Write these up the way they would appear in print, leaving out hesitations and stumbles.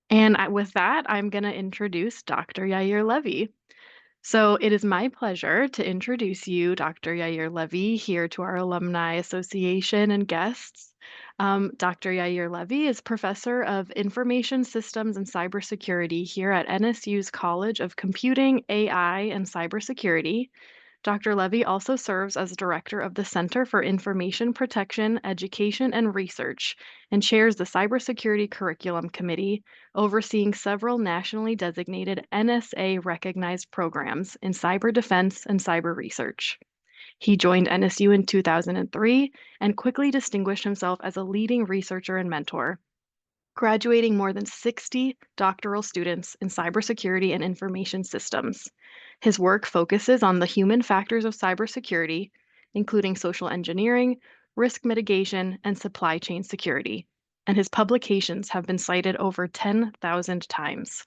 And with that, I'm going to introduce Dr. Yair Levy. So it is my pleasure to introduce you, Dr. Yair Levy, here to our Alumni Association and guests. Dr. Yair Levy is Professor of Information Systems and Cybersecurity here at NSU's College of Computing, AI, and Cybersecurity. Dr. Levy also serves as director of the Center for Information Protection, Education, and Research and chairs the Cybersecurity Curriculum Committee, overseeing several nationally designated NSA recognized programs in cyber defense and cyber research. He joined NSU in 2003 and quickly distinguished himself as a leading researcher and mentor, graduating more than 60 doctoral students in cybersecurity and information systems. His work focuses on the human factors of cybersecurity, including social engineering, risk mitigation, and supply chain security, and his publications have been cited over 10,000 times.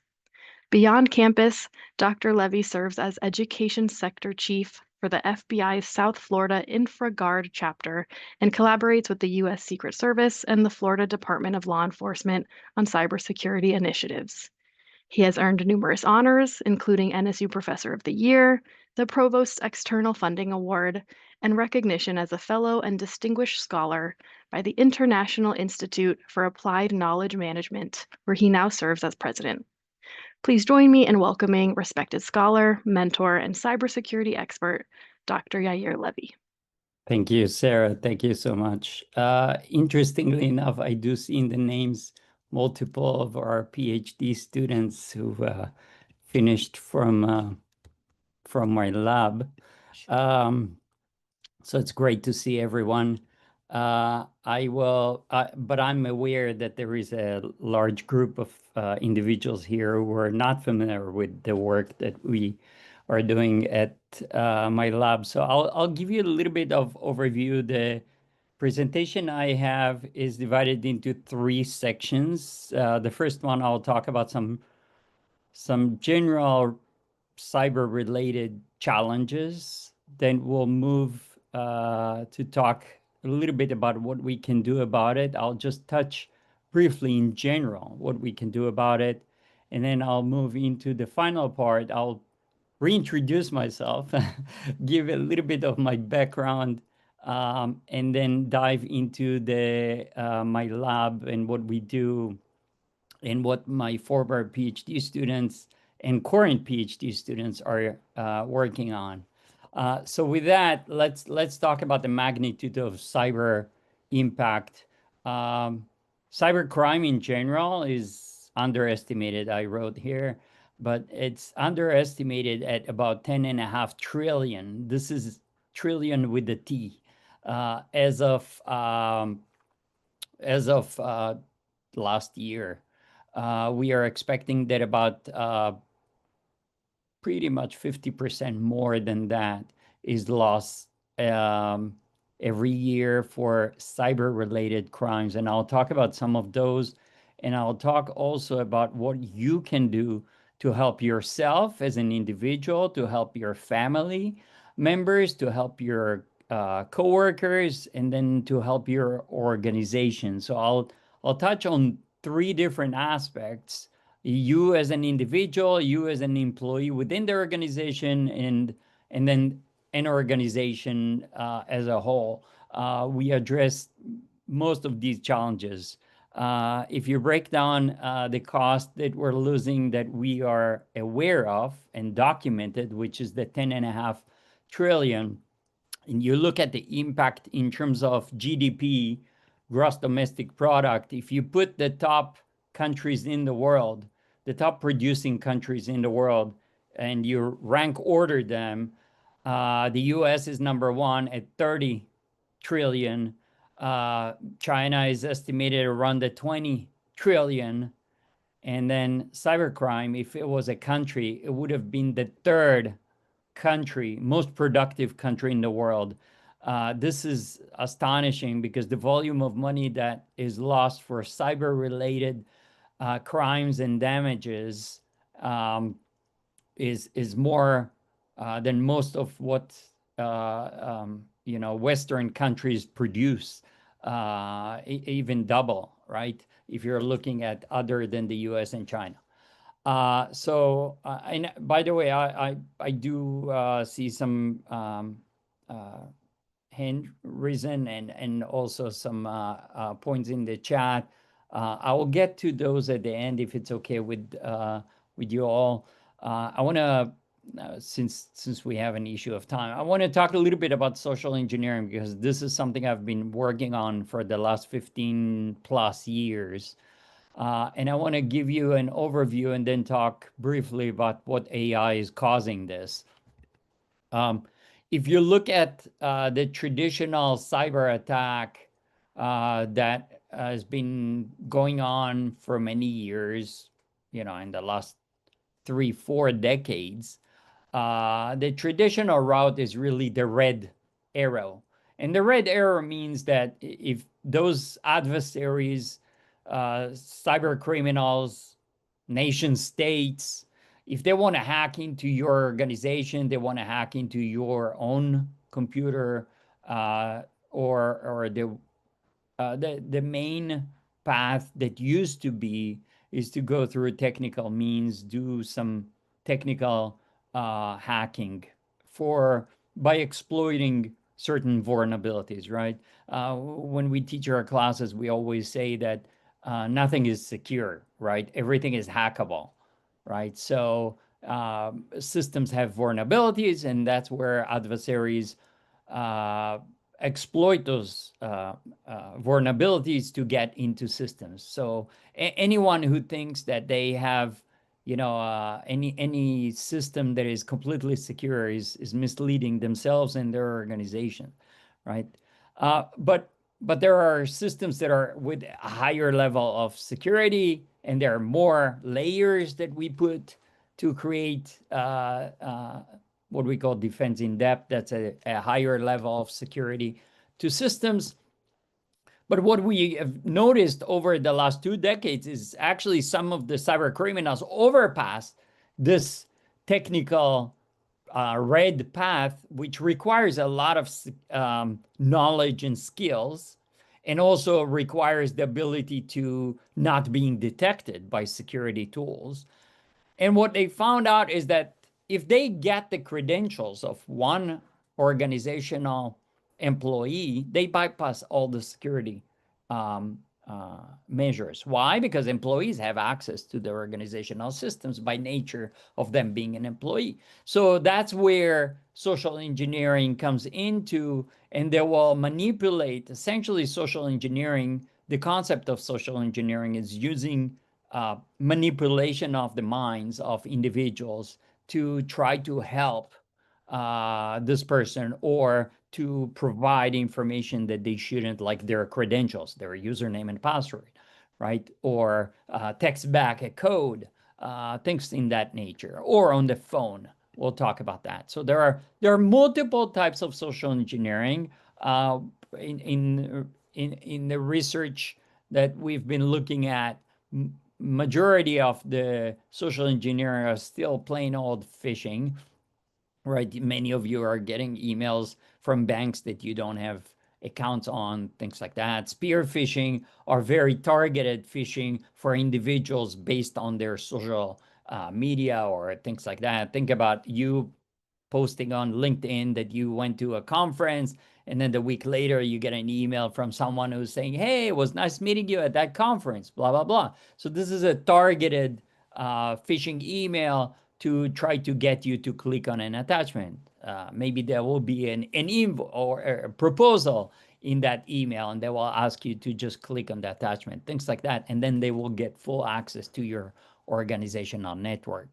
Beyond campus, Dr. Levy serves as Education Sector Chief for the FBI's South Florida InfraGard chapter and collaborates with the U.S. Secret Service and the Florida Department of Law Enforcement on cybersecurity initiatives. He has earned numerous honors, including NSU Professor of the Year, the Provost's External Funding Award, and recognition as a Fellow and Distinguished Scholar by the International Institute for Applied Knowledge Management, where he now serves as president. Please join me in welcoming respected scholar, mentor, and cybersecurity expert, Dr. Yair Levy. Thank you, Sarah. Thank you so much. Interestingly enough, I do see in the names multiple of our PhD students who finished from my lab. So it's great to see everyone. But I'm aware that there is a large group of individuals here who are not familiar with the work that we are doing at my lab. So I'll give you a little bit of overview. The presentation I have is divided into 3 sections. The first one, I'll talk about some general cyber-related challenges. Then we'll move to talk a little bit about what we can do about it. I'll just touch briefly in general what we can do about it. And then I'll move into the final part. I'll reintroduce myself, give a little bit of my background, and then dive into my lab and what we do and what my former PhD students and current PhD students are working on. So with that, let's talk about the magnitude of cyber impact. Cyber crime in general is underestimated, I wrote here, but it's underestimated at about 10.5 trillion. This is trillion with a T. As of last year. We are expecting that about pretty much 50% more than that is lost every year for cyber-related crimes. And I'll talk about some of those. And I'll talk also about what you can do to help yourself as an individual, to help your family members, to help your coworkers, and then to help your organization. So I'll touch on 3 different aspects: you as an individual, you as an employee within the organization, and then an organization as a whole. We address most of these challenges. If you break down the cost that we're losing that we are aware of and documented, which is the 10.5 trillion, and you look at the impact in terms of GDP, gross domestic product, if you put the top countries in the world, the top producing countries in the world, and you rank order them, the US is number 1 at 30 trillion. China is estimated around the 20 trillion. And then cybercrime, if it was a country, it would have been the 3rd country, most productive country in the world. This is astonishing because the volume of money that is lost for cyber-related crimes and damages is more than most of what Western countries produce, even double, right? if you're looking at other than the US and China. And by the way, I do see some hand risen and also some points in the chat. I will get to those at the end if it's okay with you all. I want to since we have an issue of time, I want to talk a little bit about social engineering because this is something I've been working on for the last 15 plus years. And I want to give you an overview and then talk briefly about what AI is causing this. If you look at the traditional cyber attack that has been going on for many years, in the last 3-4 decades, the traditional route is really the red arrow. And the red arrow means that if those adversaries, cyber criminals, nation states, if they want to hack into your organization, they want to hack into your own computer, or the main path that used to be is to go through technical means, do some technical hacking for by exploiting certain vulnerabilities, right? When we teach our classes, we always say that nothing is secure, right? Everything is hackable, right? So systems have vulnerabilities, and that's where adversaries uh, exploit those vulnerabilities to get into systems. So anyone who thinks that they have, any system that is completely secure is misleading themselves and their organization, right? But there are systems that are with a higher level of security, and there are more layers that we put to create what we call defense in depth. That's a higher level of security to systems. But what we have noticed over the last 2 decades is actually some of the cyber criminals overpass this technical red path, which requires a lot of knowledge and skills, and also requires the ability to not being detected by security tools. And what they found out is that if they get the credentials of one organizational employee, they bypass all the security um, measures. Why? Because employees have access to the organizational systems by nature of them being an employee. So that's where social engineering comes into, and they will manipulate. Essentially, social engineering, the concept of social engineering is using manipulation of the minds of individuals to try to help this person, or to provide information that they shouldn't, like their credentials, their username and password, right? Or text back a code, things in that nature, or on the phone. We'll talk about that. So there are multiple types of social engineering in the research that we've been looking at. Majority of the social engineering are still plain old phishing, right? Many of you are getting emails from banks that you don't have accounts on, things like that. Spear phishing are very targeted phishing for individuals based on their social media or things like that. Think about you posting on LinkedIn that you went to a conference, and then the week later you get an email from someone who's saying, hey, it was nice meeting you at that conference, blah, blah, blah. So this is a targeted phishing email to try to get you to click on an attachment. Maybe there will be an info or a proposal in that email, and they will ask you to just click on the attachment, things like that. And then they will get full access to your organizational network.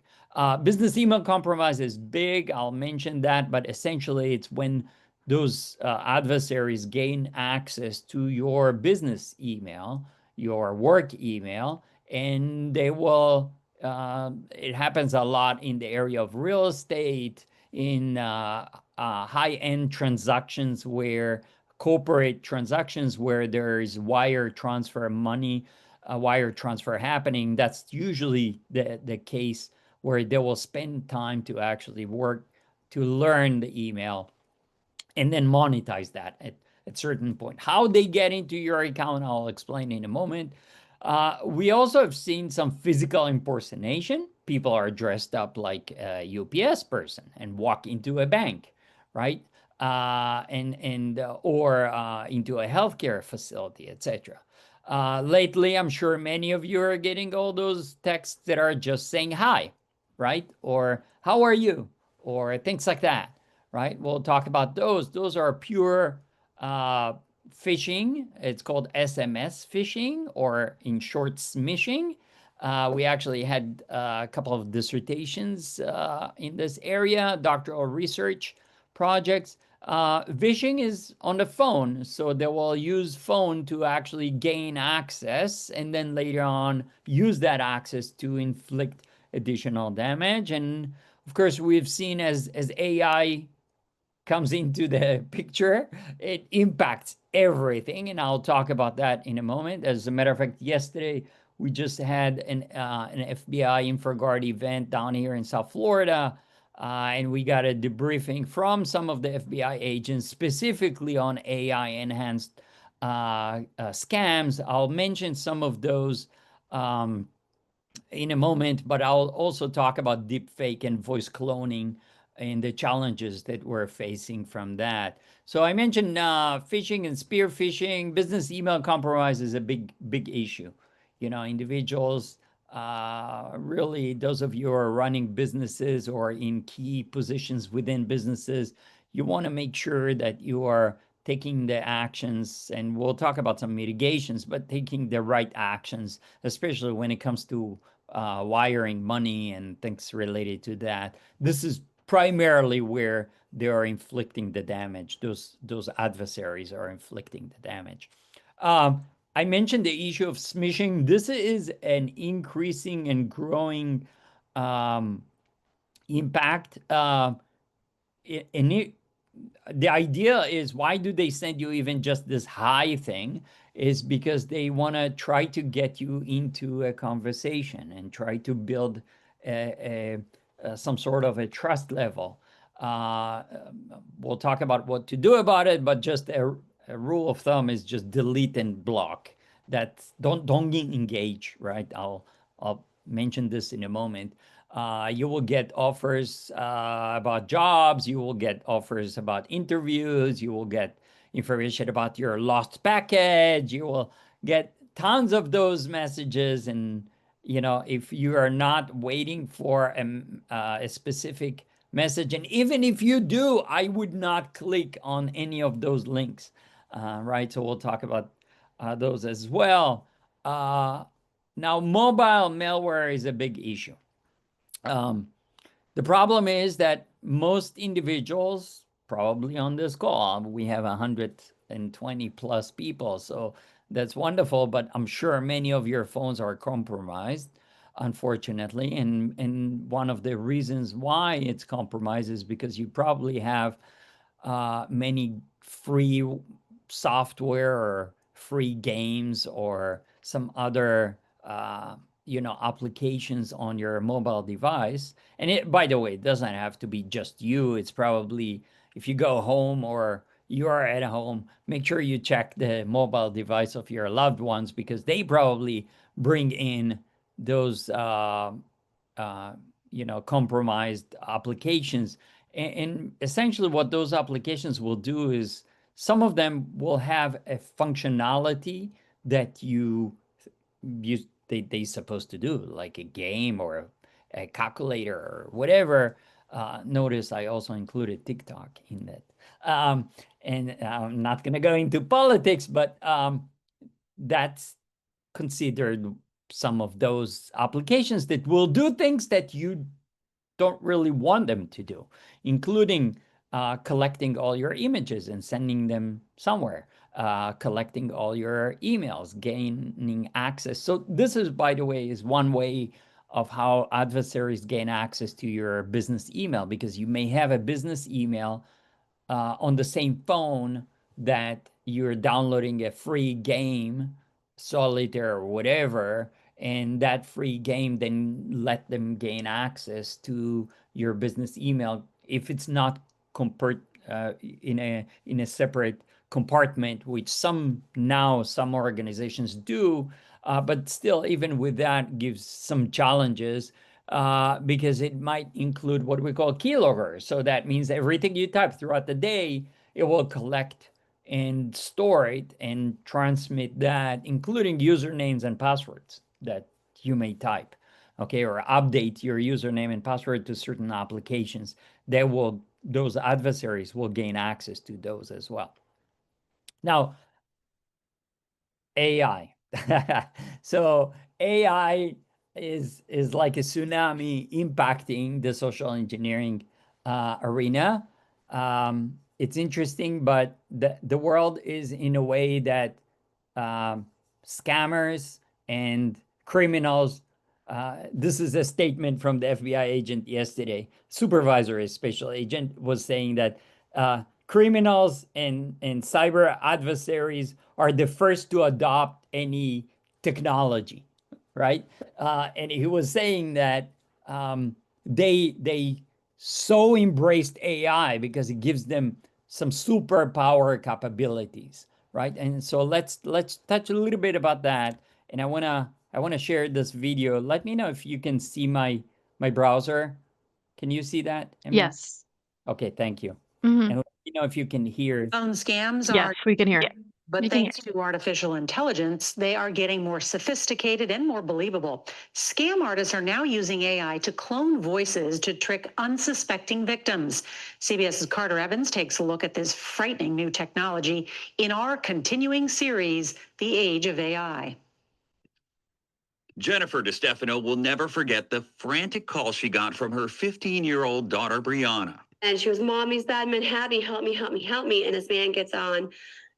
Business email compromise is big. I'll mention that, but essentially it's when those adversaries gain access to your business email, your work email, and they will, it happens a lot in the area of real estate, in high-end transactions, where corporate transactions where there is wire transfer money, wire transfer happening. That's usually the case where they will spend time to actually work to learn the email and then monetize that at certain point. How they get into your account, I'll explain in a moment. We also have seen some physical impersonation. People are dressed up like a UPS person and walk into a bank, right? And or into a healthcare facility, etc. Lately, I'm sure many of you are getting all those texts that are just saying hi, right? Or how are you? Or things like that, right? We'll talk about those. Those are pure uh, phishing. It's called SMS phishing, or in short, smishing. We actually had a couple of dissertations in this area, doctoral research projects. Phishing is on the phone, so they will use phone to actually gain access, and then later on use that access to inflict additional damage. And of course, we've seen as AI comes into the picture, it impacts everything. And I'll talk about that in a moment. As a matter of fact, yesterday we just had an FBI InfraGard event down here in South Florida. And we got a debriefing from some of the FBI agents specifically on AI enhanced scams. I'll mention some of those in a moment, but I'll also talk about deepfake and voice cloning and the challenges that we're facing from that. So I mentioned phishing and spear phishing. Business email compromise is a big issue. Individuals, really, those of you who are running businesses or in key positions within businesses, you want to make sure that you are taking the actions, and we'll talk about some mitigations, but taking the right actions, especially when it comes to wiring money and things related to that. This is primarily where they are inflicting the damage. Those adversaries are inflicting the damage. I mentioned the issue of smishing. This is an increasing and growing um, impact. In it, the idea is, why do they send you even just this high thing, is because they want to try to get you into a conversation and try to build some sort of a trust level. uh, we'll talk about what to do about it, but just a rule of thumb is just delete and block. That don't engage, right? I'll mention this in a moment. You will get offers about jobs. You will get offers about interviews. You will get information about your lost package. You will get tons of those messages. And, if you are not waiting for a specific message, and even if you do, I would not click on any of those links, right? So we'll talk about those as well. Uh, Now, mobile malware is a big issue. Um, the problem is that most individuals, probably on this call, we have 120 plus people, so that's wonderful, but I'm sure many of your phones are compromised, unfortunately. And one of the reasons why it's compromised is because you probably have many free software or free games or some other applications on your mobile device. And it, by the way, it doesn't have to be just you. It's probably, if you go home or you are at home, make sure you check the mobile device of your loved ones, because they probably bring in those compromised applications. And essentially, what those applications will do is, some of them will have a functionality that they supposed to do, like a game or a calculator or whatever. Notice I also included TikTok in that. And I'm not going to go into politics, but that's considered some of those applications that will do things that you don't really want them to do, including collecting all your images and sending them somewhere, collecting all your emails, gaining access. So this is, by the way, is one way of how adversaries gain access to your business email, because you may have a business email on the same phone that you're downloading a free game, solitaire or whatever, and that free game then let them gain access to your business email if it's not compart in a separate compartment, which some organizations do. But still, even with that, gives some challenges because it might include what we call keylogger. So that means everything you type throughout the day, it will collect and store it and transmit that, including usernames and passwords that you may type, okay, or update your username and password to certain applications. Those adversaries will gain access to those as well. Now, AI. So AI is like a tsunami impacting the social engineering arena. It's interesting, but the world is in a way that um, scammers and criminals. This is a statement from the FBI agent yesterday. Supervisor, a special agent, was saying that criminals and cyber adversaries are the first to adopt any technology, right? And he was saying that they so embraced AI because it gives them some superpower capabilities, right? And so let's touch a little bit about that. And I wanna share this video. Let me know if you can see my browser. Can you see that, Emil? Yes. Okay, thank you. Mhm. And let me know if you can hear. Phone scams Yes, are, we can hear. but We can hear. thanks to artificial intelligence, they are getting more sophisticated and more believable. Scam artists are now using AI to clone voices to trick unsuspecting victims. CBS's Carter Evans takes a look at this frightening new technology in our continuing series, The Age of AI. Jennifer DeStefano will never forget the frantic call she got from her 15-year-old daughter, Brianna. And she was, Mommy's bad in Manhattan, help me, help me, help me. And this man gets on,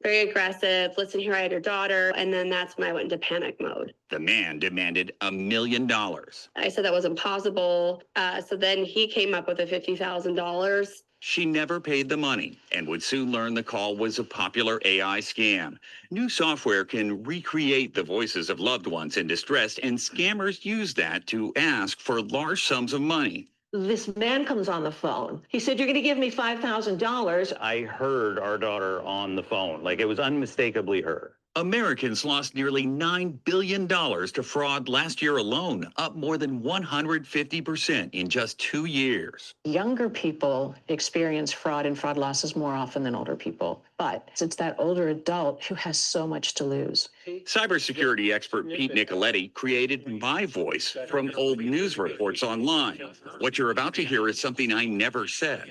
very aggressive. Listen here, I had your daughter. And then that's when I went into panic mode. The man demanded $1 million. I said that wasn't possible. So then he came up with a $50,000. She never paid the money and would soon learn the call was a popular AI scam. New software can recreate the voices of loved ones in distress, and scammers use that to ask for large sums of money. This man comes on the phone. He said, you're going to give me $5,000. I heard our daughter on the phone. Like, it was unmistakably her. Americans lost nearly $9 billion to fraud last year alone, up more than 150% in just 2 years. Younger people experience fraud and fraud losses more often than older people. But it's that older adult who has so much to lose. Cybersecurity expert Pete Nicoletti created my voice from old news reports online. What you're about to hear is something I never said.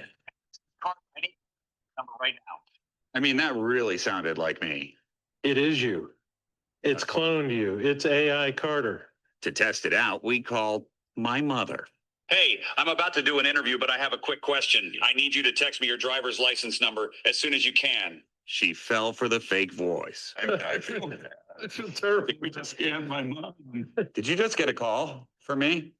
Number right now. I mean, that really sounded like me. It is you. It's cloned you. It's AI Carter. To test it out, we called my mother. Hey, I'm about to do an interview, but I have a quick question. I need you to text me your driver's license number as soon as you can. She fell for the fake voice. I feel terrible. We just scammed my mom. Did you just get a call from me?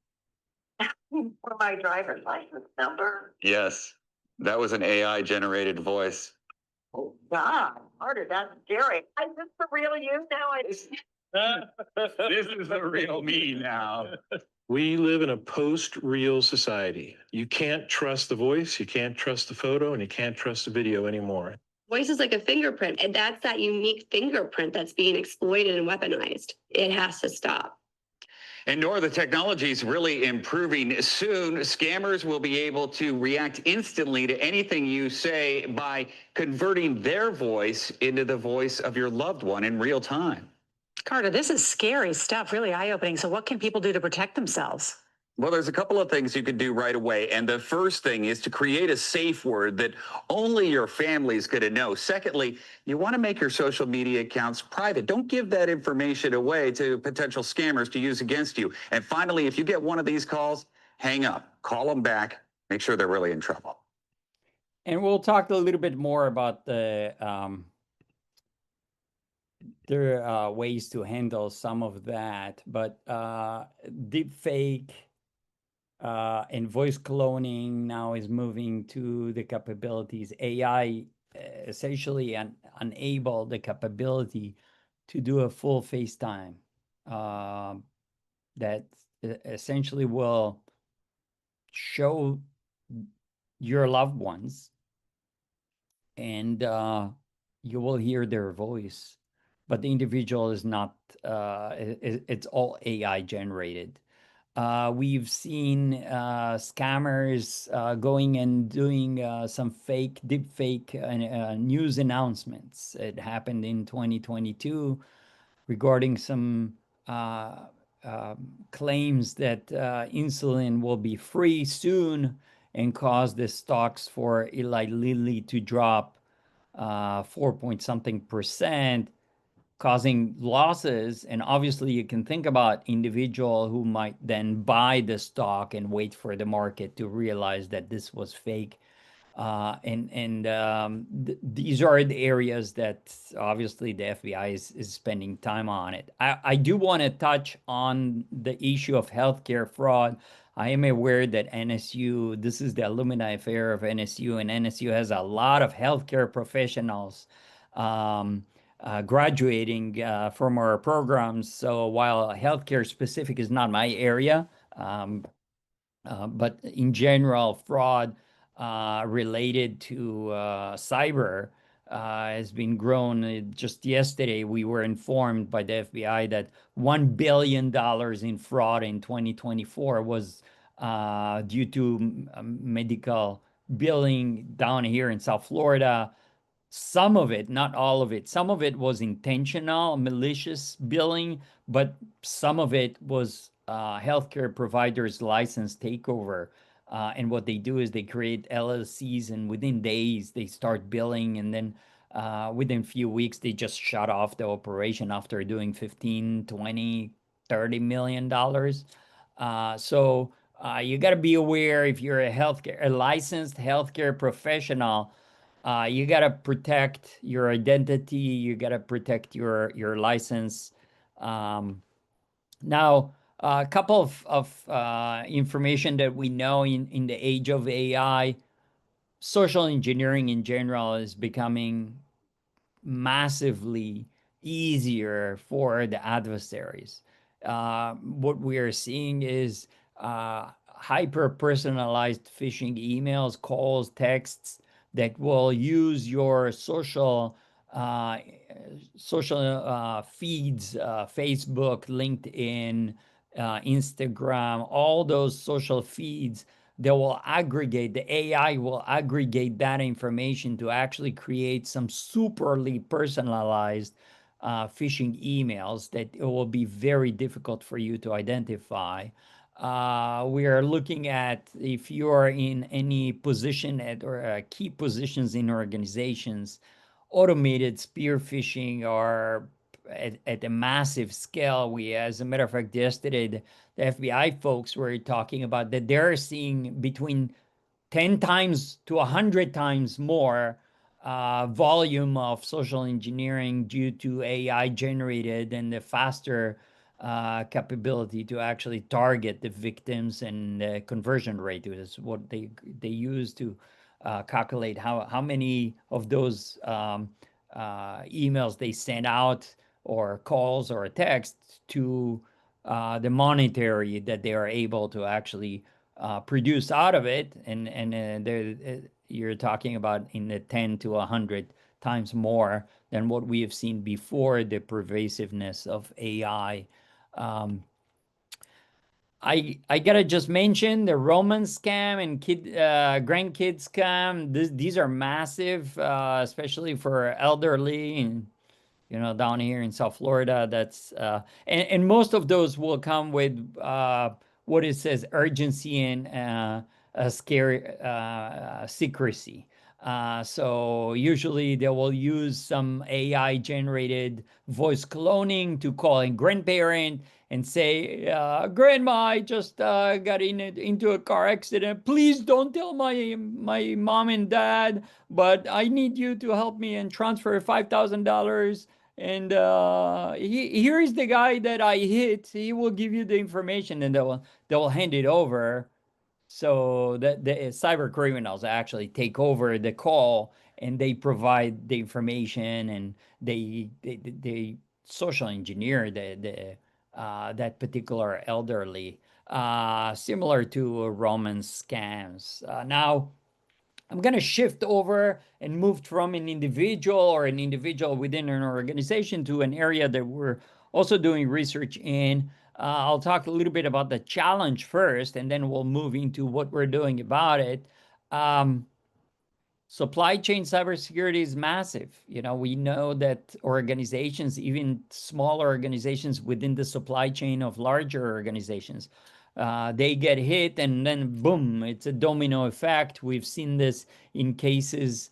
For my driver's license number. Yes, that was an AI generated voice. Oh, God, Carter, that's scary. Is this the real you now? This is the real me now. We live in a post-real society. You can't trust the voice, you can't trust the photo, and you can't trust the video anymore. Voice is like a fingerprint, and that's that unique fingerprint that's being exploited and weaponized. It has to stop. And Nora, the technology is really improving. Soon, scammers will be able to react instantly to anything you say by converting their voice into the voice of your loved one in real time. Carter, this is scary stuff, really eye-opening. So what can people do to protect themselves? Well, there's a couple of things you can do right away. And the first thing is to create a safe word that only your family is going to know. Secondly, you want to make your social media accounts private. Don't give that information away to potential scammers to use against you. And finally, if you get one of these calls, hang up, call them back, make sure they're really in trouble. And we'll talk a little bit more about the there are ways to handle some of that, but deepfake and voice cloning now is moving to the capabilities. AI essentially enable the capability to do a full FaceTime that essentially will show your loved ones and you will hear their voice, but the individual is not. It's all AI generated. We've seen scammers going and doing some deep fake news announcements. It happened in 2022 regarding some claims that insulin will be free soon and cause the stocks for Eli Lilly to drop 4 point something percent, causing losses. And obviously you can think about individual who might then buy the stock and wait for the market to realize that this was fake. These are the areas that obviously the FBI is spending time on it. I do want to touch on the issue of healthcare fraud. I am aware that NSU, this is the alumni affair of NSU, and NSU has a lot of healthcare professionals graduating from our programs. So while healthcare specific is not my area, but in general, fraud related to cyber has been grown. Just yesterday, we were informed by the FBI that $1 billion in fraud in 2024 was due to medical billing down here in South Florida. Some of it, not all of it, some of it was intentional, malicious billing, but some of it was healthcare providers' license takeover. And what they do is they create LLCs, and within days they start billing, and then within a few weeks they just shut off the operation after doing 15, 20, 30 million dollars. So you got to be aware if you're a licensed healthcare professional. You got to protect your identity. You got to protect your license. Now, a couple of information that we know in the age of AI, social engineering in general is becoming massively easier for the adversaries. What we are seeing is hyper personalized phishing emails, calls, texts that will use your social feeds, Facebook, LinkedIn, Instagram, all those social feeds. They will aggregate, the AI will aggregate that information to actually create some superly personalized phishing emails that it will be very difficult for you to identify. We are looking at, if you are in any position or key positions in organizations, automated spear phishing are at a massive scale. We, as a matter of fact, yesterday, the FBI folks were talking about that they're seeing between 10 times to 100 times more volume of social engineering due to AI generated, and the faster capability to actually target the victims, and the conversion rate is what they use to calculate how many of those emails they send out, or calls or texts, to the monetary that they are able to actually produce out of it. And you're talking about in the 10 to 100 times more than what we have seen before the pervasiveness of AI. I gotta just mention the Roman scam and grandkid scam. These are massive, especially for elderly, and down here in South Florida. That's and most of those will come with what it says, urgency and scary secrecy. So usually they will use some AI generated voice cloning to call a grandparent and say, grandma, I just got into a car accident. Please don't tell my mom and dad, but I need you to help me and transfer $5,000. And here is the guy that I hit. He will give you the information, and they will hand it over, so that the cyber criminals actually take over the call, and they provide the information, and they social engineer the that particular elderly, similar to Roman scams. Now, I'm going to shift over and move from an individual or an individual within an organization to an area that we're also doing research in. I'll talk a little bit about the challenge first, and then we'll move into what we're doing about it. Supply chain cybersecurity is massive. We know that organizations, even smaller organizations within the supply chain of larger organizations, they get hit and then boom, it's a domino effect. We've seen this in cases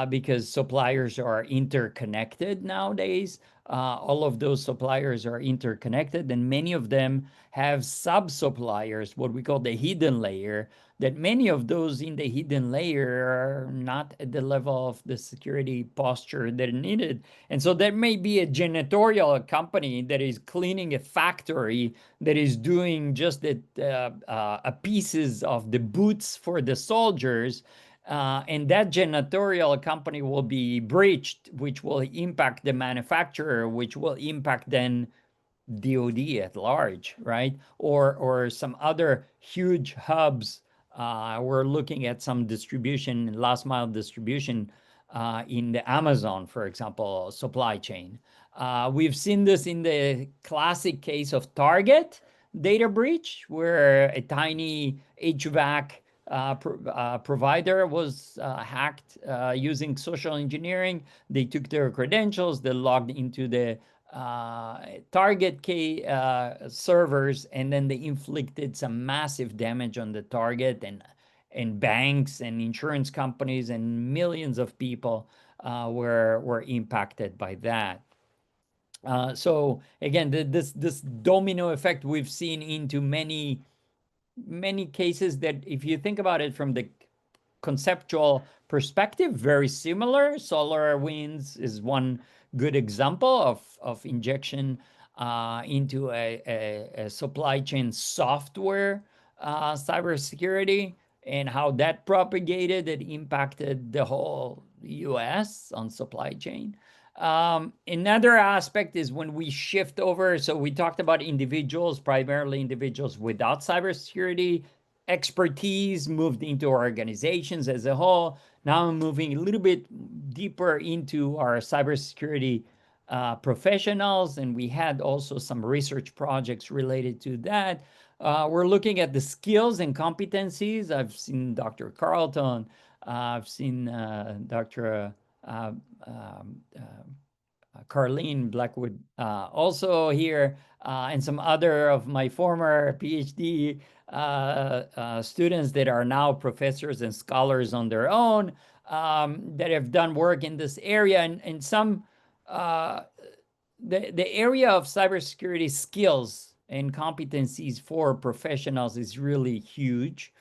because suppliers are interconnected nowadays. All of those suppliers are interconnected, and many of them have sub-suppliers, what we call the hidden layer, that many of those in the hidden layer are not at the level of the security posture that are needed. And so there may be a janitorial company that is cleaning a factory that is doing just a pieces of the boots for the soldiers. And that janitorial company will be breached, which will impact the manufacturer, which will impact then DoD at large, right? Or some other huge hubs. We're looking at some distribution, last mile distribution in the Amazon, for example, supply chain. We've seen this in the classic case of Target data breach, where a tiny HVAC provider was hacked using social engineering. They took their credentials, they logged into the Target servers, and then they inflicted some massive damage on the Target and banks and insurance companies, and millions of people were impacted by that. So again, this domino effect we've seen into many cases that, if you think about it from the conceptual perspective, very similar. SolarWinds is one good example of injection into a supply chain software cybersecurity, and how that propagated, it impacted the whole US on supply chain. Another aspect is when we shift over. So we talked about individuals, primarily individuals without cybersecurity expertise, moved into organizations as a whole. Now I'm moving a little bit deeper into our cybersecurity professionals, and we had also some research projects related to that. We're looking at the skills and competencies. I've seen Dr. Carlton, I've seen Dr. Carlene Blackwood also here, and some other of my former PhD students that are now professors and scholars on their own, that have done work in this area. And some, the area of cybersecurity skills and competencies for professionals is really huge.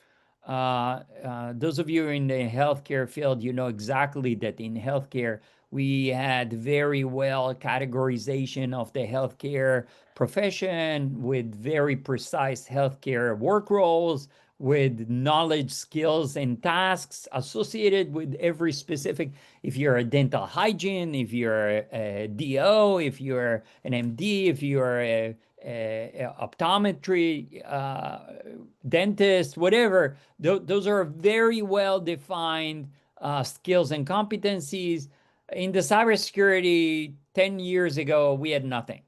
Those of you in the healthcare field, you know exactly that in healthcare, we had very well categorization of the healthcare profession with very precise healthcare work roles, with knowledge, skills, and tasks associated with every specific. If you're a dental hygiene, if you're a DO, if you're an MD, if you're a optometry dentist, whatever, those are very well defined skills and competencies. In the cybersecurity 10 years ago, we had nothing.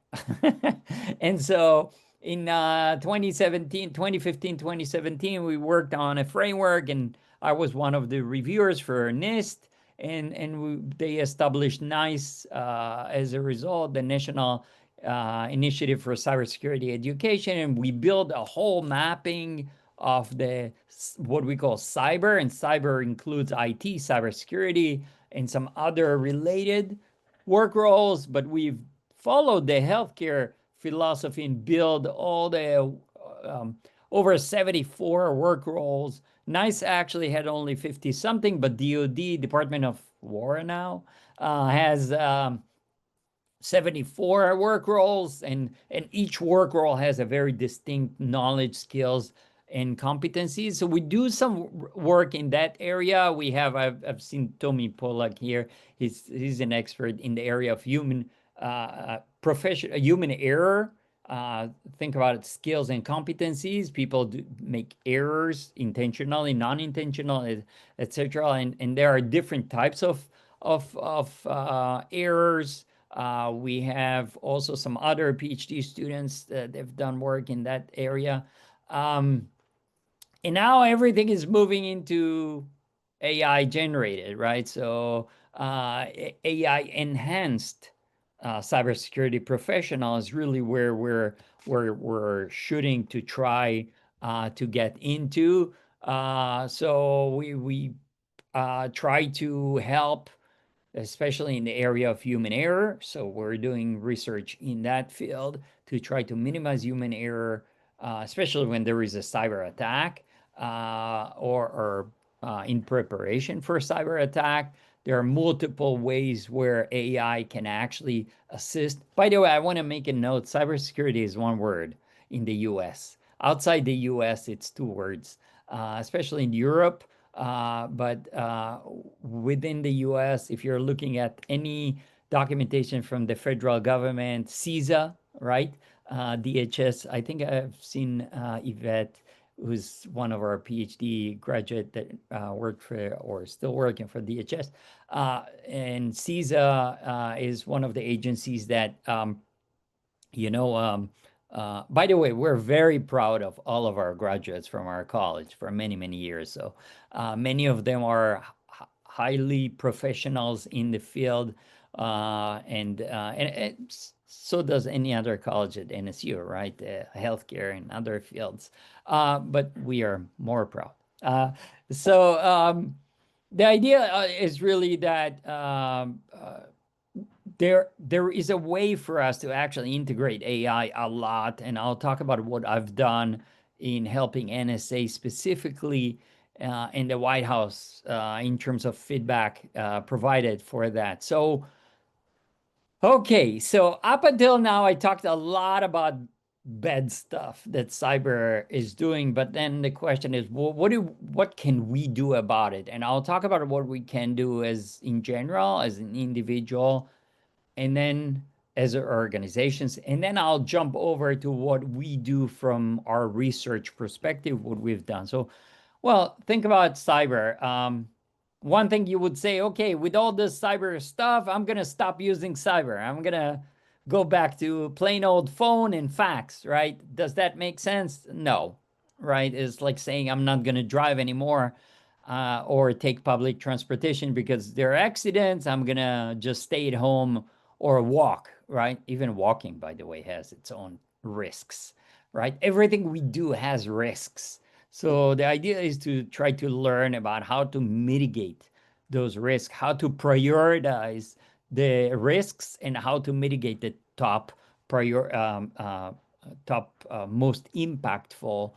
And so in 2015, 2017, we worked on a framework, and I was one of the reviewers for NIST, and they established NICE as a result, the National Initiative for Cybersecurity Education, and we built a whole mapping of the what we call cyber, and cyber includes IT, cybersecurity, and some other related work roles. But we've followed the healthcare philosophy and build all the over 74 work roles. NICE actually had only 50 something, but DoD, Department of War now, has 74 work roles, and each work role has a very distinct knowledge, skills, and competencies. So we do some work in that area. We have, I've seen Tommy Pollack here. He's an expert in the area of human human error think about skills and competencies. People make errors, intentionally, non-intentional, etc. And there are different types of errors. We have also some other PhD students that have done work in that area. And now everything is moving into AI generated, right? So AI enhanced cybersecurity professionals really where we're shooting to try to get into. So we try to help, especially in the area of human error. So we're doing research in that field to try to minimize human error, especially when there is a cyber attack or in preparation for a cyber attack. There are multiple ways where AI can actually assist. By the way, I want to make a note, cybersecurity is one word in the US. Outside the US, it's two words, especially in Europe. But within the US, if you're looking at any documentation from the federal government, CISA, right? DHS, I think I've seen Yvette, who's one of our PhD graduate that worked for or still working for DHS. And CISA is one of the agencies that, by the way, we're very proud of all of our graduates from our college for many, many years. So many of them are highly professionals in the field, and so does any other college at NSU, right? Healthcare and other fields. But we are more proud. So the idea is really that there is a way for us to actually integrate AI a lot, and I'll talk about what I've done in helping NSA specifically in the White House in terms of feedback provided for that. So, okay, so up until now, I talked a lot about bad stuff that cyber is doing, but then the question is, well, what can we do about it? And I'll talk about what we can do as in general, as an individual, and then as organizations, and then I'll jump over to what we do from our research perspective, what we've done. So, well, think about cyber. One thing you would say, okay, with all this cyber stuff, I'm gonna stop using cyber. I'm gonna go back to plain old phone and fax, right? Does that make sense? No, right? It's like saying I'm not gonna drive anymore. Or take public transportation because there are accidents. I'm gonna just stay at home or walk, right? Even walking, by the way, has its own risks, right? Everything we do has risks. So the idea is to try to learn about how to mitigate those risks, how to prioritize the risks, and how to mitigate the top most impactful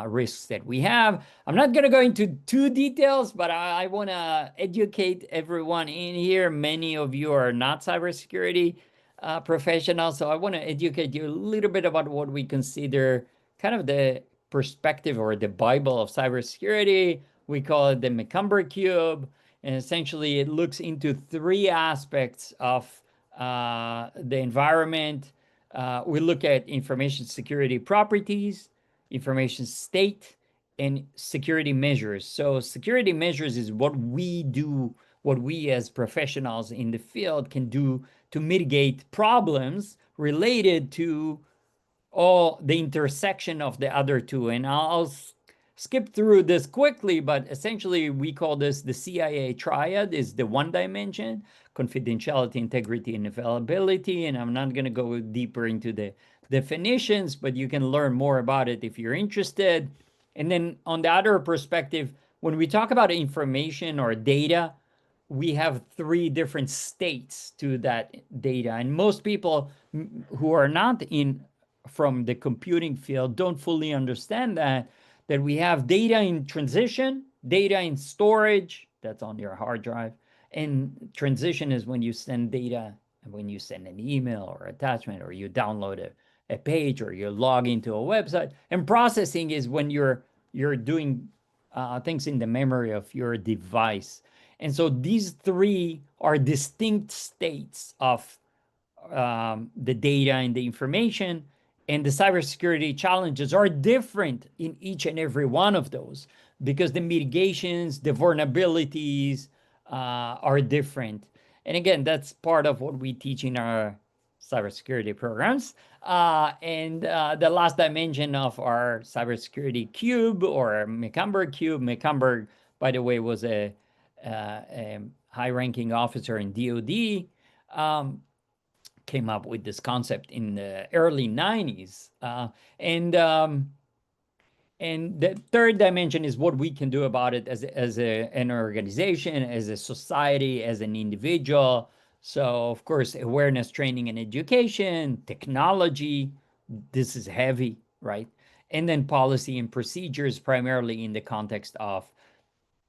risks that we have. I'm not going to go into too details, but I want to educate everyone in here. Many of you are not cybersecurity professionals, so I want to educate you a little bit about what we consider kind of the perspective or the Bible of cybersecurity. We call it the McCumber Cube, and essentially it looks into three aspects of the environment. We look at information security properties, information state, and security measures. So security measures is what we do, what we as professionals in the field can do to mitigate problems related to all the intersection of the other two. And I'll skip through this quickly, but essentially we call this the CIA triad. Is the one dimension: confidentiality, integrity, and availability. And I'm not going to go deeper into the definitions, but you can learn more about it if you're interested. And then on the other perspective, when we talk about information or data, we have three different states to that data. And most people who are not in from the computing field don't fully understand that we have data in transition, data in storage, that's on your hard drive, and transition is when you send data, when you send an email or attachment, or you download a page, or you log into a website. And processing is when you're doing things in the memory of your device. And so these three are distinct states of the data and the information. And the cybersecurity challenges are different in each and every one of those because the mitigations, the vulnerabilities are different. And again, that's part of what we teach in our cybersecurity programs. The last dimension of our cybersecurity cube or Mecklenburg cube, Mecklenburg, by the way, was a high-ranking officer in DoD. Came up with this concept in the early 90s. And the third dimension is what we can do about it as an organization, as a society, as an individual. So, of course, awareness, training, and education, technology, this is heavy, right? And then policy and procedures, primarily in the context of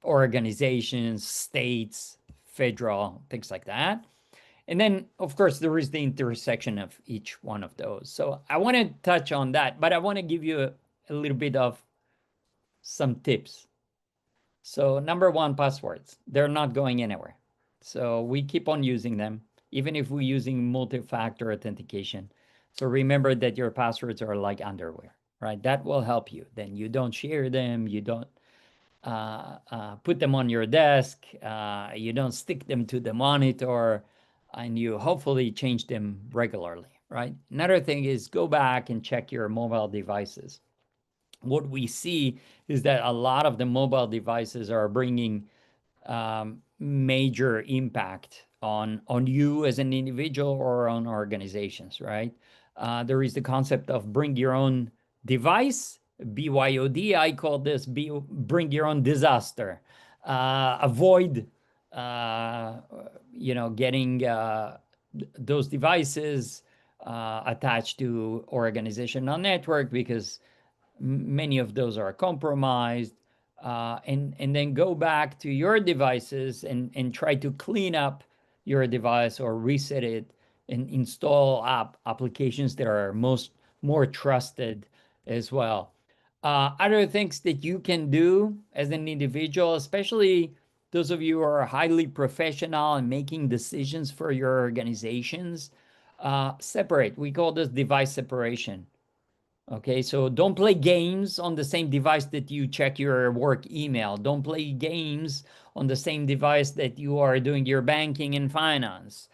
organizations, states, federal, things like that. And then, of course, there is the intersection of each one of those. So I want to touch on that, but I want to give you a little bit of some tips. So number one, passwords. They're not going anywhere. So we keep on using them, even if we're using multi-factor authentication. So remember that your passwords are like underwear, right? That will help you. Then you don't share them. You don't put them on your desk. You don't stick them to the monitor, and you hopefully change them regularly, right? Another thing is go back and check your mobile devices. What we see is that a lot of the mobile devices are bringing major impact on you as an individual or on organizations, right? There is the concept of bring your own device, BYOD. I call this bring your own disaster. Avoid, getting those devices attached to organizational network because many of those are compromised. And then go back to your devices and try to clean up your device or reset it and install applications that are more trusted as well. Other things that you can do as an individual, especially those of you who are highly professional and making decisions for your organizations, separate. We call this device separation. Okay, so don't play games on the same device that you check your work email. Don't play games on the same device that you are doing your banking and finance.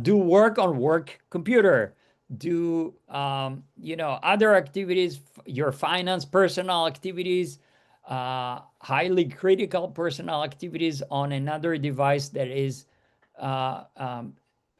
Do work on work computer. Do other activities, your finance, personal activities, highly critical personal activities on another device that is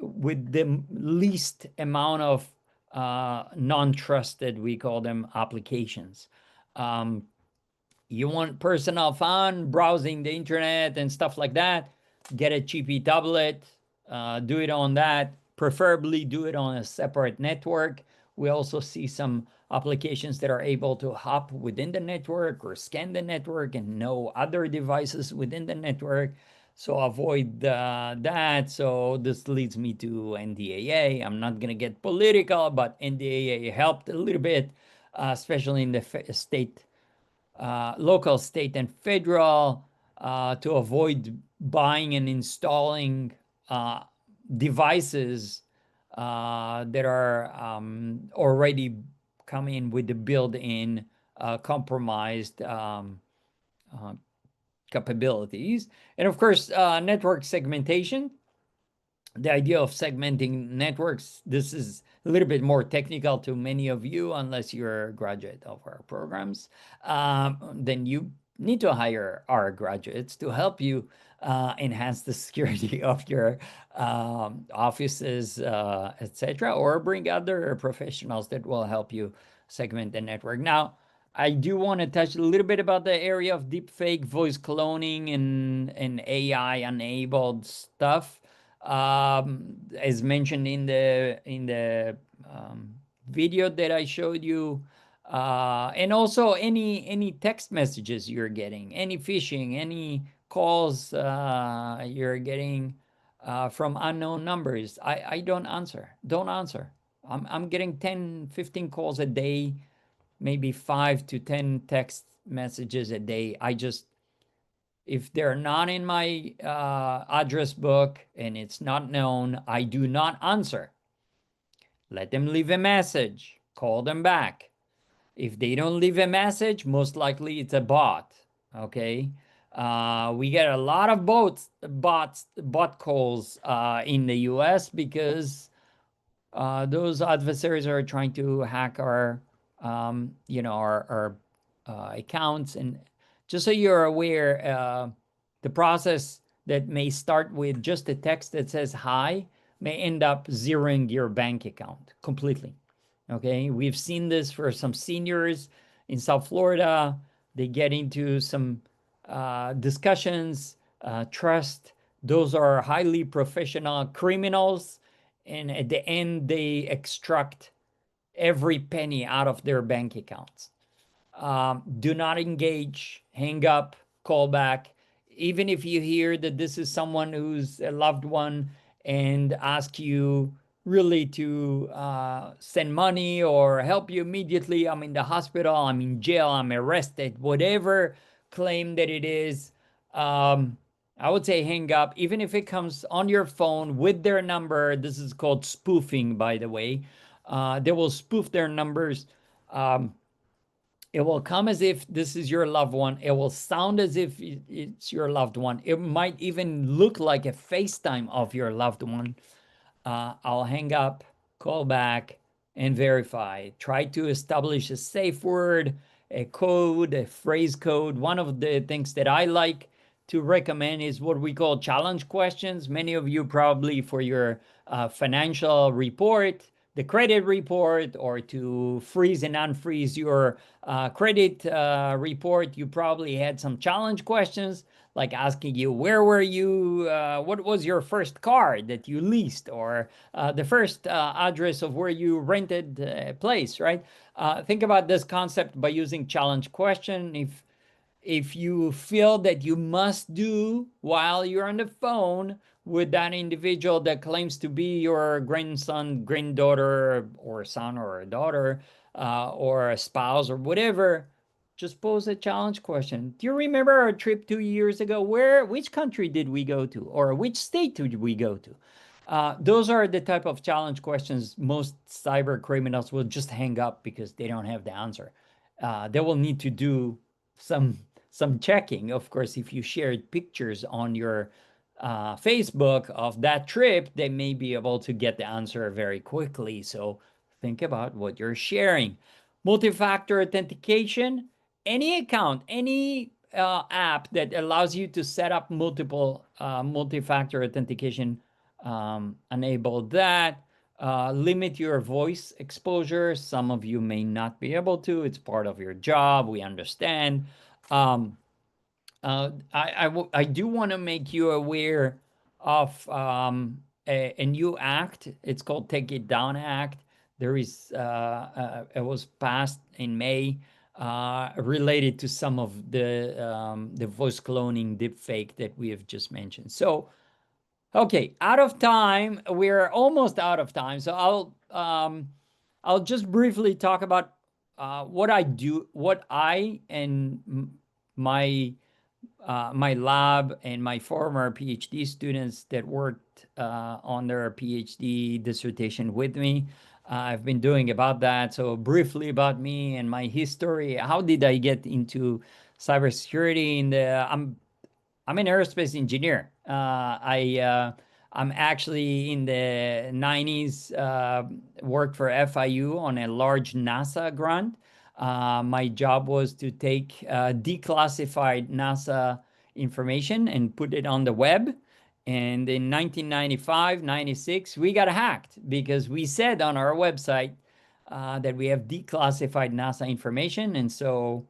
with the least amount of non-trusted, we call them, applications. You want personal fun, browsing the internet and stuff like that, get a cheapy tablet, do it on that, preferably do it on a separate network. We also see some applications that are able to hop within the network or scan the network and know other devices within the network. So avoid that. So this leads me to NDAA. I'm not going to get political, but NDAA helped a little bit, especially in the state, local, state, and federal, to avoid buying and installing devices that are already coming with the built-in compromised capabilities. And of course, network segmentation. The idea of segmenting networks, this is a little bit more technical to many of you, unless you're a graduate of our programs. Then you need to hire our graduates to help you enhance the security of your offices, etc., or bring other professionals that will help you segment the network. Now, I do want to touch a little bit about the area of deepfake, voice cloning, and AI-enabled stuff. As mentioned in the video that I showed you, and also any text messages you're getting, any phishing, any calls you're getting from unknown numbers. I don't answer. Don't answer. I'm getting 10, 15 calls a day, maybe 5 to 10 text messages a day. If they're not in my address book and it's not known, I do not answer. Let them leave a message. call them back. If they don't leave a message, most likely it's a bot. Okay. We get a lot of bot calls in the US because those adversaries are trying to hack our, our accounts. And just so you're aware, the process that may start with just a text that says hi may end up zeroing your bank account completely. Okay, we've seen this for some seniors in South Florida. They get into some discussions, trust. Those are highly professional criminals. And at the end, they extract every penny out of their bank accounts. Do not engage, hang up, call back. Even if you hear that this is someone who's a loved one and ask you really to send money or help you immediately, I'm in the hospital, I'm in jail, I'm arrested, whatever claim that it is, I would say hang up. Even if it comes on your phone with their number, this is called spoofing, by the way. They will spoof their numbers. It will come as if this is your loved one. It will sound as if it's your loved one. It might even look like a FaceTime of your loved one. I'll hang up, call back, and verify. Try to establish a safe word, a code, a phrase code. One of the things that I like to recommend is what we call challenge questions. Many of you probably for your financial report, the credit report, or to freeze and unfreeze your credit report, you probably had some challenge questions like asking you, where were you, what was your first car that you leased, or the first address of where you rented a place, right? Think about this concept by using challenge question. If you feel that you must do while you're on the phone with that individual that claims to be your grandson, granddaughter, or son or a daughter, or a spouse or whatever, just pose a challenge question. Do you remember our trip 2 years ago? Which country did we go to? Or which state did we go to? Those are the type of challenge questions most cyber criminals will just hang up because they don't have the answer. They will need to do some checking. Of course, if you shared pictures on your Facebook of that trip, they may be able to get the answer very quickly. So think about what you're sharing. Multi-factor authentication, any account, any app that allows you to set up multiple multi-factor authentication, enable that. Limit your voice exposure. Some of you may not be able to. It's part of your job. We understand. I do want to make you aware of a new act. It's called Take It Down Act. There is it was passed in May, related to some of the voice cloning deepfake that we have just mentioned. So, okay, out of time. We're almost out of time. So I'll just briefly talk about what I do, what I and my my lab and my former PhD students that worked on their PhD dissertation with me. I've been doing about that. So briefly about me and my history. How did I get into cybersecurity? I'm an aerospace engineer. I'm actually in the 90s, worked for FIU on a large NASA grant. My job was to take declassified NASA information and put it on the web. And in 1995, 96, we got hacked because we said on our website that we have declassified NASA information. And so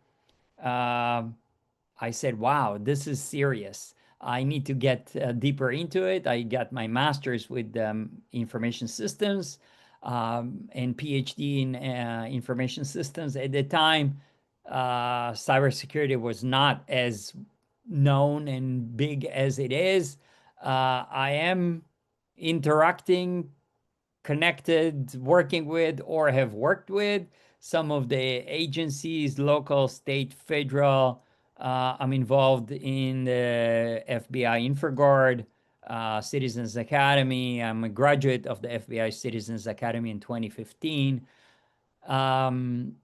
I said, wow, this is serious. I need to get deeper into it. I got my master's with information systems and PhD in information systems. At the time, cybersecurity was not as known and big as it is. I am interacting, connected, working with, or have worked with some of the agencies, local, state, federal. I'm involved in the FBI InfraGuard, Citizens Academy. I'm a graduate of the FBI Citizens Academy in 2015. And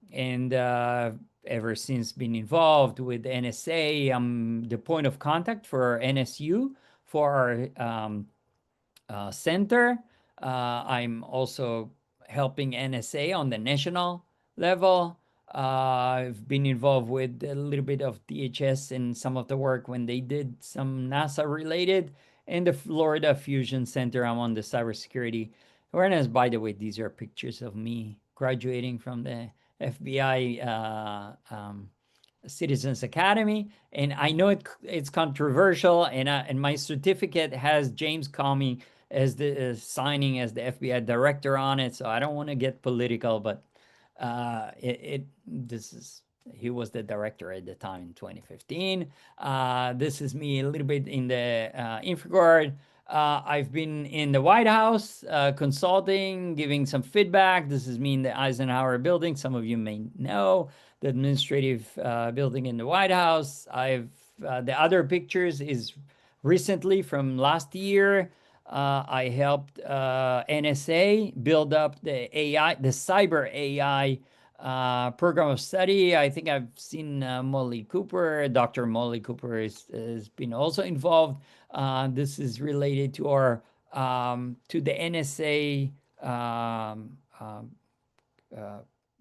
ever since being involved with NSA, I'm the point of contact for NSU for our center. I'm also helping NSA on the national level. I've been involved with a little bit of DHS and some of the work when they did some NASA related. And the Florida Fusion Center, I'm on the cybersecurity awareness. By the way, these are pictures of me graduating from the FBI Citizens Academy, and I know it's controversial, and my certificate has James Comey as the signing as the FBI director on it, so I don't want to get political, but this is he was the director at the time in 2015. This is me a little bit in the InfraGard. I've been in the White House consulting, giving some feedback. This is me in the Eisenhower building. Some of you may know the administrative building in the White House. The other pictures is recently from last year. I helped NSA build up the cyber AI program of study. I think I've seen Molly Cooper. Dr. Molly Cooper has been also involved. This is related to our to the NSA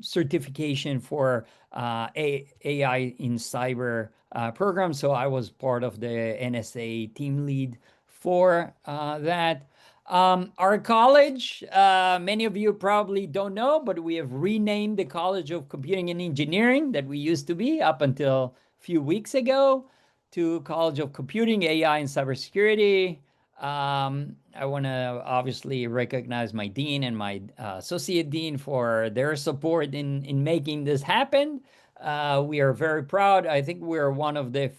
certification for AI in cyber program. So I was part of the NSA team lead for that. Our college, many of you probably don't know, but we have renamed the College of Computing and Engineering that we used to be up until a few weeks ago to College of Computing, AI, and Cybersecurity. I want to obviously recognize my dean and my associate dean for their support in making this happen. We are very proud. I think we're one of the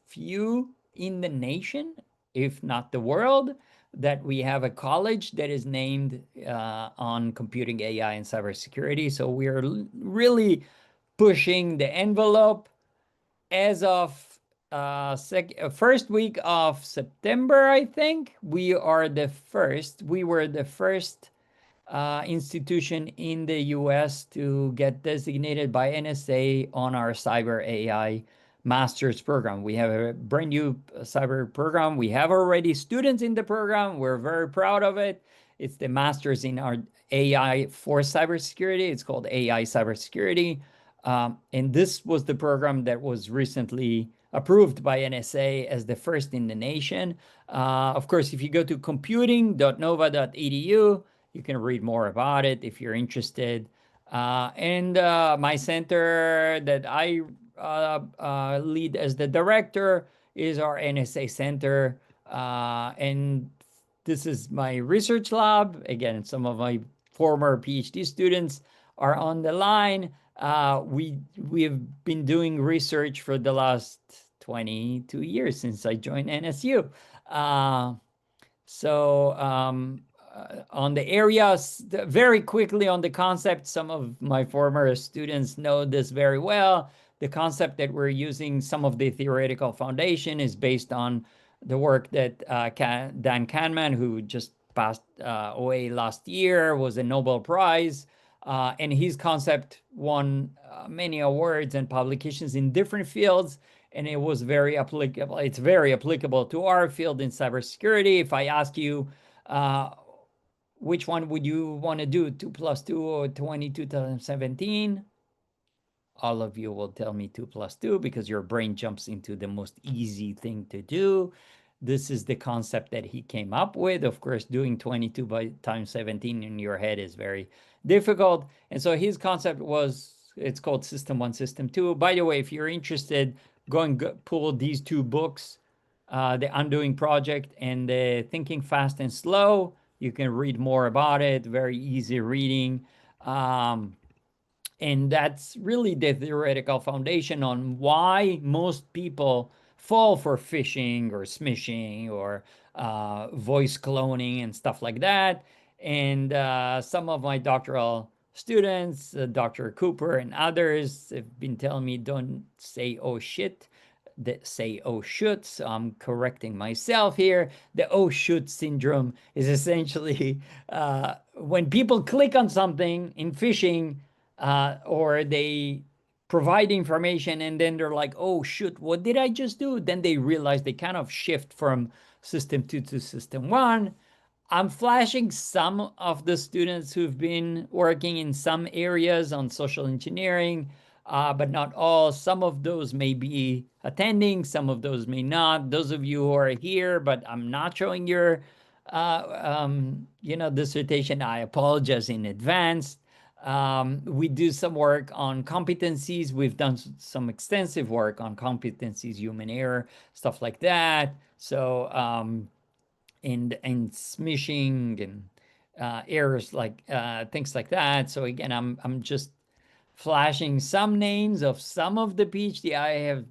few in the nation, if not the world, that we have a college that is named on computing, AI, and cybersecurity. So we are really pushing the envelope. As of first week of September, I think we were the first institution in the US to get designated by NSA on our cyber AI master's program. We have a brand new cyber program. We have already students in the program. We're very proud of it. It's the master's in our AI for cybersecurity. It's called AI Cybersecurity. And this was the program that was recently approved by NSA as the first in the nation. Of course, if you go to computing.nova.edu, you can read more about it if you're interested. And my center that I lead as the director is our NSA center. And this is my research lab. Again, some of my former PhD students are on the line. We have been doing research for the last 22 years since I joined NSU. On the areas, very quickly on the concept, some of my former students know this very well. The concept that we're using, some of the theoretical foundation is based on the work that Dan Kahneman, who just passed away last year, was a Nobel Prize. And his concept won many awards and publications in different fields, and it was very applicable. It's very applicable to our field in cybersecurity. If I ask you, which one would you want to do, 2 + 2 or 2017? All of you will tell me 2 + 2 because your brain jumps into the most easy thing to do. This is the concept that he came up with. Of course, doing 22 times 17 in your head is very difficult. And so his concept was, it's called System 1, System 2. By the way, if you're interested, go and pull these two books, The Undoing Project and the Thinking Fast and Slow. You can read more about it, very easy reading. And that's really the theoretical foundation on why most people fall for phishing or smishing or voice cloning and stuff like that. And some of my doctoral students, Dr. Cooper and others, have been telling me, don't say, oh shit, that say, oh shoot. So I'm correcting myself here. The oh shoot syndrome is essentially when people click on something in phishing, or they provide information and then they're like, oh, shoot, what did I just do? Then they realize they kind of shift from system 2 to system 1. I'm flashing some of the students who've been working in some areas on social engineering, but not all. Some of those may be attending, some of those may not. Those of you who are here, but I'm not showing your, dissertation, I apologize in advance. We do some work on competencies. We've done some extensive work on competencies, human error, stuff like that. So, and smishing and errors like things like that. So again, I'm just flashing some names of some of the PhD. I have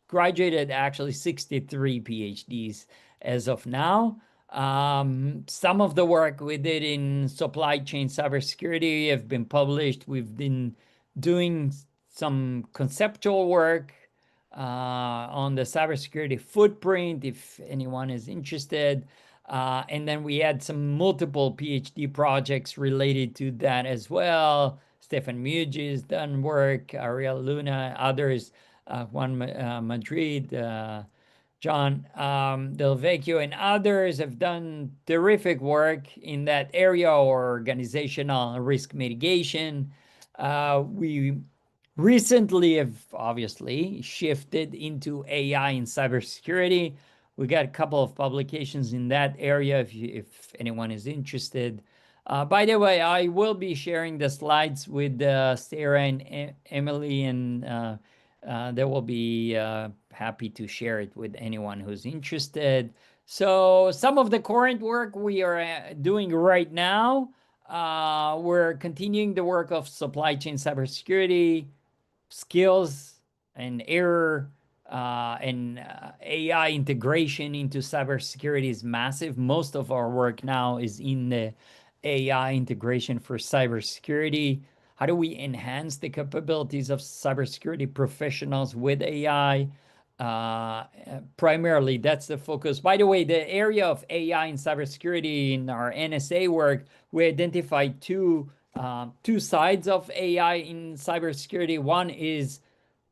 graduated actually 63 PhDs as of now. Some of the work we did in supply chain cybersecurity have been published. We've been doing some conceptual work on the cybersecurity footprint, if anyone is interested. And then we had some multiple PhD projects related to that as well. Stefan Muji's done work, Ariel Luna, others, Juan Madrid, John Del Vecchio, and others have done terrific work in that area, or organizational risk mitigation. We recently have obviously shifted into AI in cybersecurity. We got a couple of publications in that area if anyone is interested. By the way, I will be sharing the slides with Sarah and Emily, and they will be happy to share it with anyone who's interested. So some of the current work we are doing right now, we're continuing the work of supply chain cybersecurity, skills and error, and AI integration into cybersecurity is massive. Most of our work now is in the AI integration for cybersecurity. How do we enhance the capabilities of cybersecurity professionals with AI? Primarily, that's the focus. By the way, the area of AI in cybersecurity in our NSA work, we identified two sides of AI in cybersecurity. One is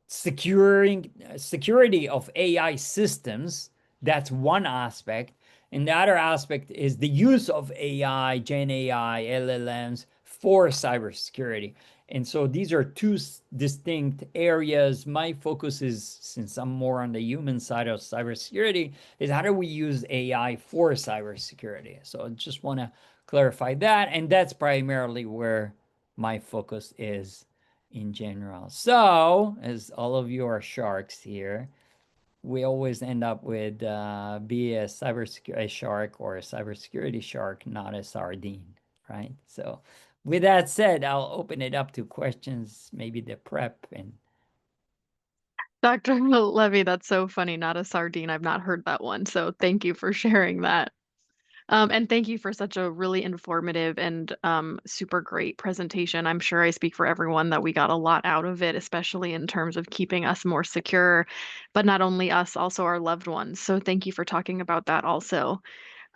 security of AI systems. That's one aspect. And the other aspect is the use of AI, Gen AI, LLMs for cybersecurity. And so these are two distinct areas. My focus is, since I'm more on the human side of cybersecurity, is how do we use AI for cybersecurity? So I just want to clarify that. And that's primarily where my focus is in general. So, as all of you are sharks here, we always end up with be a cybersecurity shark or a cybersecurity shark, not a sardine, right? So, with that said, I'll open it up to questions, maybe the prep and. Dr. Levy, that's so funny. Not a sardine. I've not heard that one. So thank you for sharing that. And thank you for such a really informative and super great presentation. I'm sure I speak for everyone that we got a lot out of it, especially in terms of keeping us more secure, but not only us, also our loved ones. So thank you for talking about that also.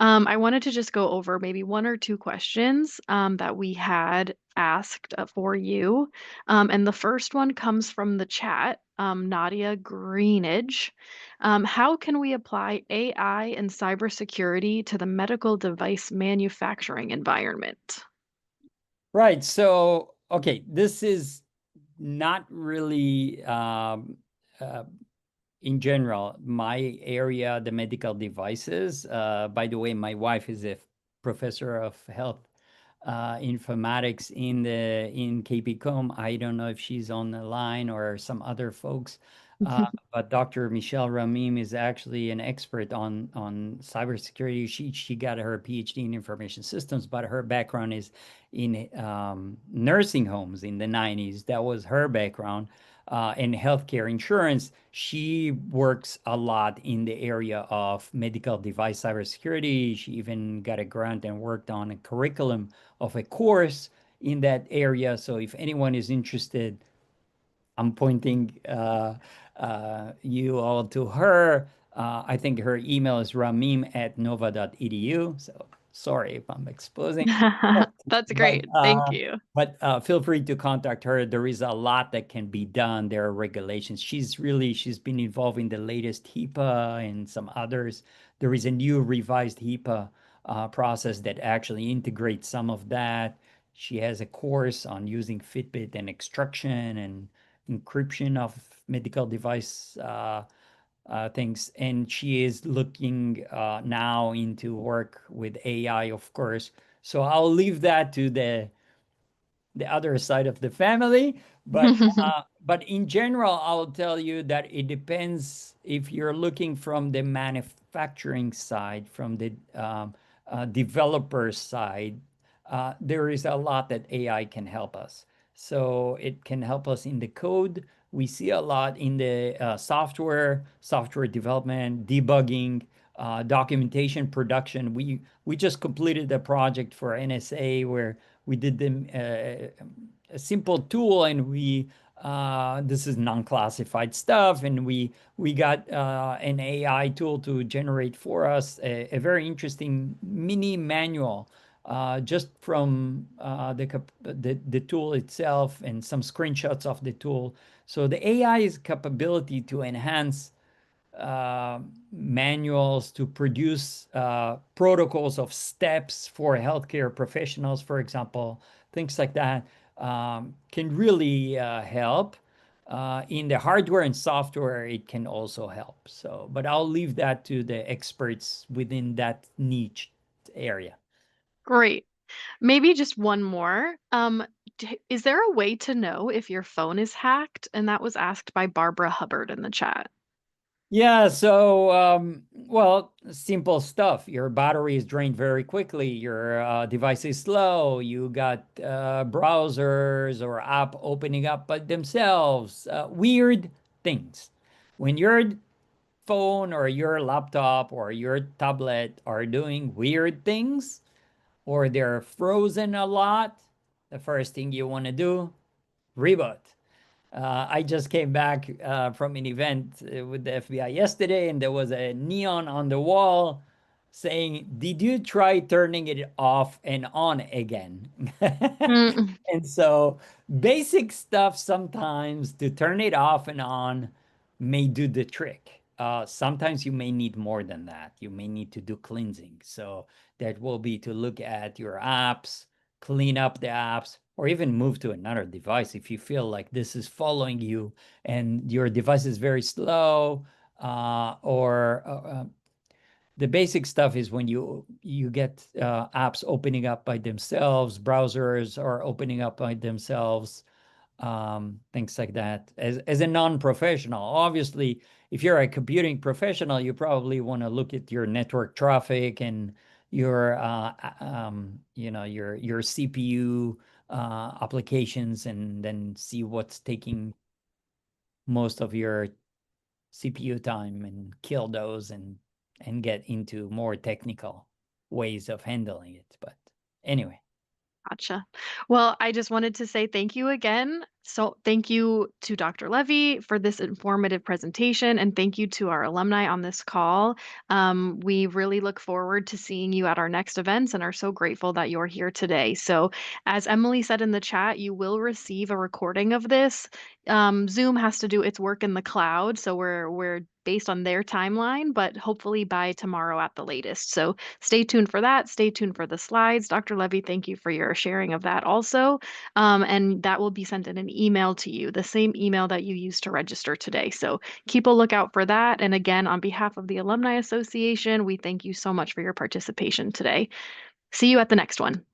I wanted to just go over maybe one or two questions that we had asked for you. And the first one comes from the chat, Nadia Greenidge. How can we apply AI and cybersecurity to the medical device manufacturing environment? Right. So, okay, this is not really in general, my area, the medical devices. By the way, my wife is a professor of health informatics in KPCOM. I don't know if she's on the line or some other folks, but Dr. Michelle Ramim is actually an expert on cybersecurity. She got her PhD in information systems, but her background is in nursing homes in the 90s. That was her background. In healthcare insurance, she works a lot in the area of medical device cybersecurity. She even got a grant and worked on a curriculum of a course in that area. So if anyone is interested, I'm pointing you all to her. I think her email is ramim@nova.edu. So Sorry if I'm exposing. That's But great. Thank you. feel free to contact her. There is a lot that can be done. There are regulations. She's been involved in the latest HIPAA and some others. There is a new revised HIPAA process that actually integrates some of that. She has a course on using Fitbit and extraction and encryption of medical device things, and she is looking now into work with AI, of course. So I'll leave that to the other side of the family. But in general, I'll tell you that it depends if you're looking from the manufacturing side, from the developer side. There is a lot that AI can help us. So it can help us in the code. We see a lot in the software development, debugging, documentation, production. We just completed a project for NSA where we did them a simple tool, and we this is non-classified stuff, and we got an AI tool to generate for us a very interesting mini manual just from the tool itself and some screenshots of the tool. So the AI's capability to enhance manuals, to produce protocols of steps for healthcare professionals, for example, things like that, can really help. In the hardware and software, it can also help. So, but I'll leave that to the experts within that niche area. Great. Maybe just one more. Is there a way to know if your phone is hacked? And that was asked by Barbara Hubbard in the chat. Yeah, so well, simple stuff. Your battery is drained very quickly. Your device is slow. You got browsers or app opening up by themselves. Weird things. When your phone or your laptop or your tablet are doing weird things, or they're frozen a lot, the first thing you want to do, reboot. I just came back from an event with the FBI yesterday, and there was a neon on the wall saying, "Did you try turning it off and on again?" Mm. And so basic stuff sometimes to turn it off and on may do the trick. Sometimes you may need more than that. You may need to do cleansing. So that will be to look at your apps, clean up the apps, or even move to another device if you feel like this is following you and your device is very slow. The basic stuff is when you get apps opening up by themselves, browsers are opening up by themselves, things like that. As a non-professional, obviously, if you're a computing professional, you probably want to look at your network traffic and your your CPU applications, and then see what's taking most of your CPU time and kill those and get into more technical ways of handling it. But anyway. Gotcha. Well, I just wanted to say thank you again. So, thank you to Dr. Levy for this informative presentation, and thank you to our alumni on this call. We really look forward to seeing you at our next events and are so grateful that you're here today. So, as Emily said in the chat, you will receive a recording of this. Zoom has to do its work in the cloud, so we're based on their timeline, but hopefully by tomorrow at the latest. So stay tuned for that. Stay tuned for the slides. Dr. Levy, thank you for your sharing of that also. And that will be sent in an email to you, the same email that you used to register today. So keep a lookout for that. And again, on behalf of the Alumni Association, we thank you so much for your participation today. See you at the next one.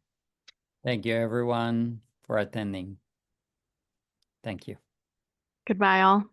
Thank you, everyone, for attending. Thank you. Goodbye, all.